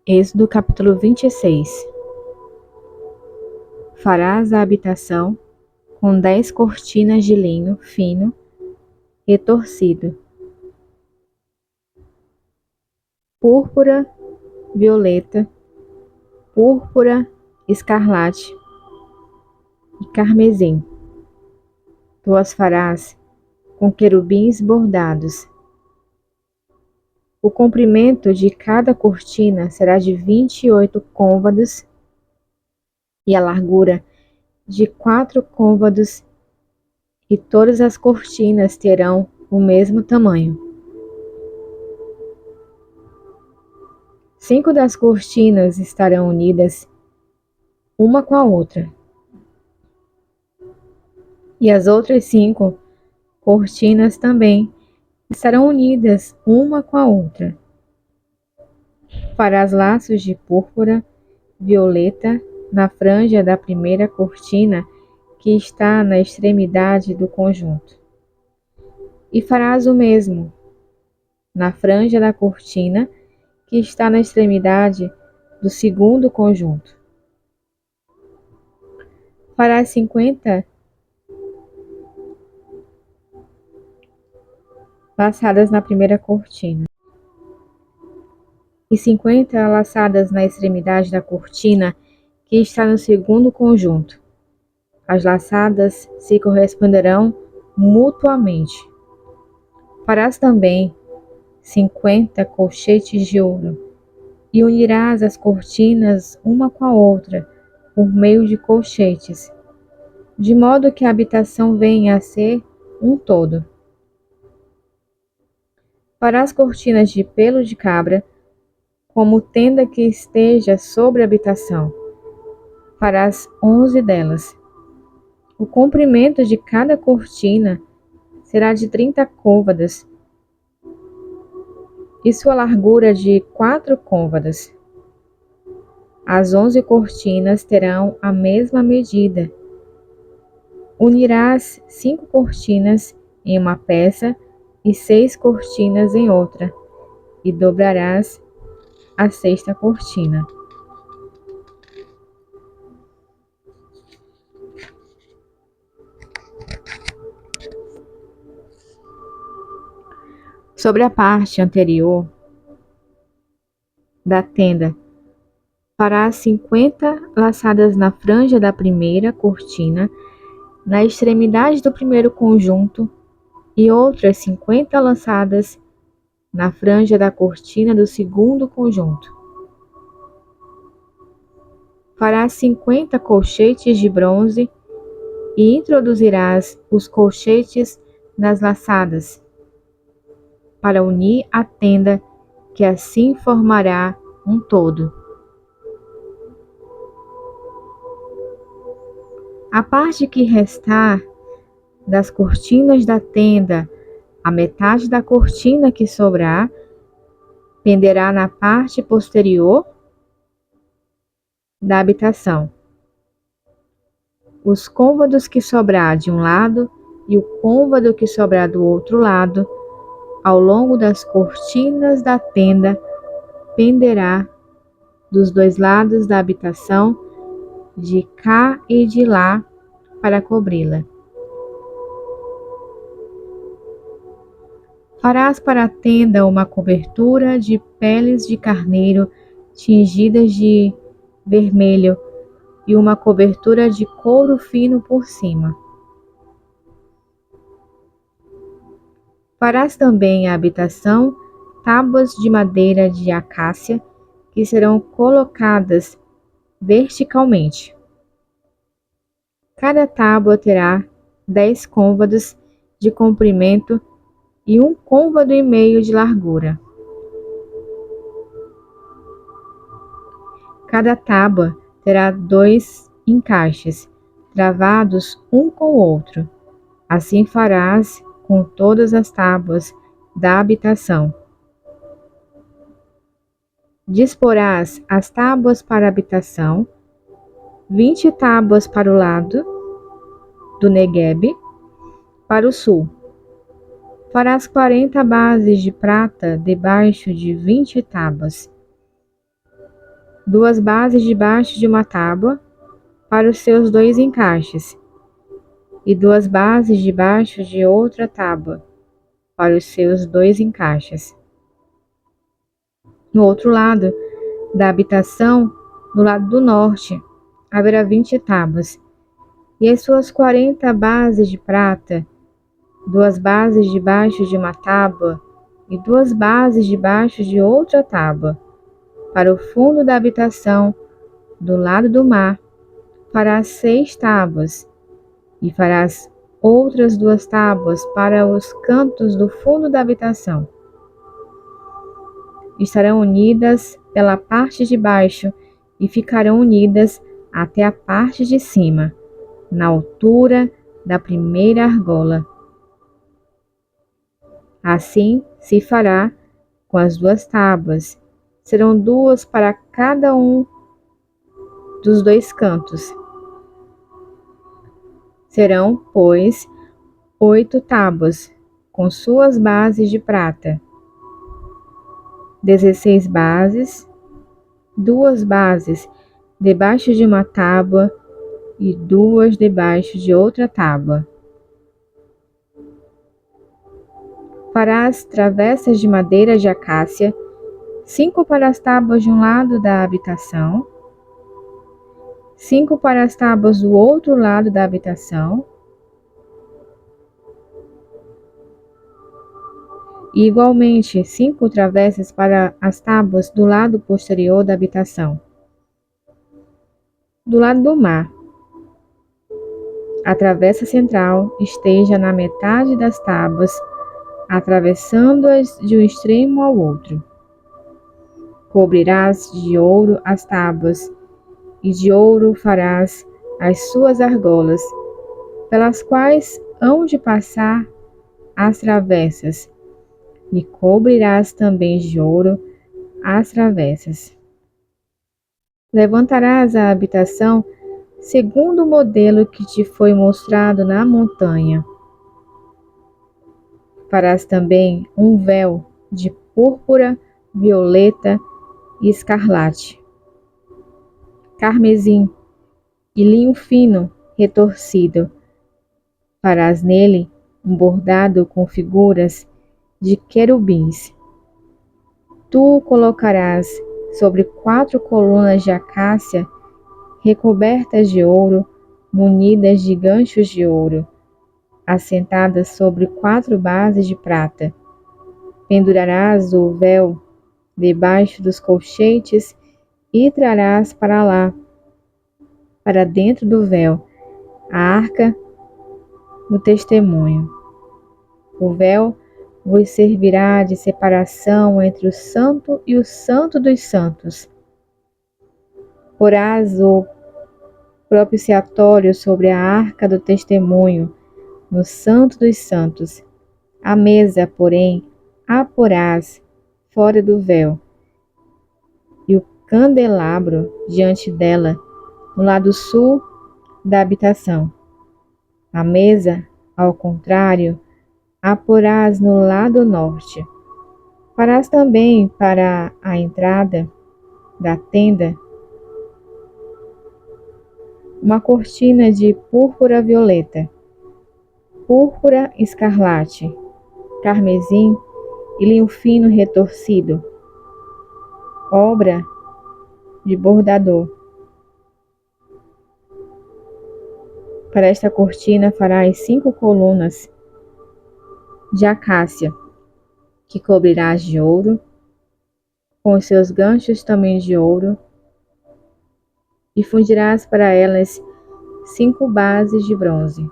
Êxodo capítulo 26. Farás a habitação com 10 cortinas de linho fino retorcido, púrpura, violeta, púrpura, escarlate e carmesim. Tu as farás com querubins bordados. O comprimento de cada cortina será de 28 côvados e a largura de 4 côvados, e todas as cortinas terão o mesmo tamanho. 5 das cortinas estarão unidas uma com a outra, e as outras 5 cortinas também estarão unidas uma com a outra. Farás laços de púrpura, violeta na franja da primeira cortina que está na extremidade do conjunto. E farás o mesmo na franja da cortina que está na extremidade do segundo conjunto. Farás 50 laçadas na primeira cortina e 50 laçadas na extremidade da cortina que está no segundo conjunto. As laçadas se corresponderão mutuamente. Farás também 50 colchetes de ouro e unirás as cortinas uma com a outra por meio de colchetes, de modo que a habitação venha a ser um todo. Farás cortinas de pelo de cabra, como tenda que esteja sobre a habitação. Farás 11 delas. O comprimento de cada cortina será de 30 côvados, e sua largura de 4 côvados. As 11 cortinas terão a mesma medida. Unirás 5 cortinas em uma peça e 6 cortinas em outra, e dobrarás a 6ª cortina. Sobre a parte anterior da tenda, farás 50 laçadas na franja da primeira cortina, na extremidade do primeiro conjunto, e outras 50 laçadas na franja da cortina do segundo conjunto. Farás 50 colchetes de bronze e introduzirás os colchetes nas laçadas, para unir a tenda, que assim formará um todo. A parte que restar das cortinas da tenda, a metade da cortina que sobrar, penderá na parte posterior da habitação. Os côvados que sobrar de um lado e o côvado que sobrar do outro lado, ao longo das cortinas da tenda, penderá dos 2 lados da habitação, de cá e de lá, para cobri-la. Farás para a tenda uma cobertura de peles de carneiro tingidas de vermelho e uma cobertura de couro fino por cima. Farás também à habitação tábuas de madeira de acácia que serão colocadas verticalmente. Cada tábua terá 10 côvados de comprimento e 1,5 côvado de largura. Cada tábua terá 2 encaixes, travados um com o outro. Assim farás com todas as tábuas da habitação. Disporás as tábuas para a habitação, 20 tábuas para o lado do Neguebe, para o sul. Farás 40 bases de prata debaixo de 20 tábuas. 2 bases debaixo de uma tábua para os seus 2 encaixes, e 2 bases debaixo de outra tábua para os seus 2 encaixes. No outro lado da habitação, no lado do norte, haverá 20 tábuas, e as suas 40 bases de prata, 2 bases debaixo de uma tábua e 2 bases debaixo de outra tábua. Para o fundo da habitação, do lado do mar, farás 6 tábuas, e farás outras 2 tábuas para os cantos do fundo da habitação. Estarão unidas pela parte de baixo e ficarão unidas até a parte de cima, na altura da primeira argola. Assim se fará com as 2 tábuas. Serão 2 para cada um dos 2 cantos. Serão, pois, 8 tábuas, com suas bases de prata. 16 bases, 2 bases debaixo de uma tábua e 2 debaixo de outra tábua. Farás travessas de madeira de acácia, 5 para as tábuas de um lado da habitação, 5 para as tábuas do outro lado da habitação, e igualmente 5 travessas para as tábuas do lado posterior da habitação. Do lado do mar, a travessa central esteja na metade das tábuas, atravessando-as de um extremo ao outro. Cobrirás de ouro as tábuas, e de ouro farás as suas argolas, pelas quais hão de passar as travessas, e cobrirás também de ouro as travessas. Levantarás a habitação segundo o modelo que te foi mostrado na montanha. Farás também um véu de púrpura, violeta e escarlate, carmesim e linho fino retorcido. Farás nele um bordado com figuras de querubins. Tu o colocarás sobre 4 colunas de acácia recobertas de ouro, munidas de ganchos de ouro, assentadas sobre 4 bases de prata. Pendurarás o véu debaixo dos colchetes e trarás para lá, para dentro do véu, a arca do testemunho. O véu vos servirá de separação entre o santo e o santo dos santos. Porás o propiciatório sobre a arca do testemunho, no santo dos santos. A mesa, porém, a porás fora do véu, e o candelabro diante dela, no lado sul da habitação. A mesa, ao contrário, a porás no lado norte. Farás também para a entrada da tenda uma cortina de púrpura violeta, púrpura escarlate, carmesim e linho fino retorcido, obra de bordador. Para esta cortina farás 5 colunas de acácia, que cobrirás de ouro, com os seus ganchos também de ouro, e fundirás para elas 5 bases de bronze.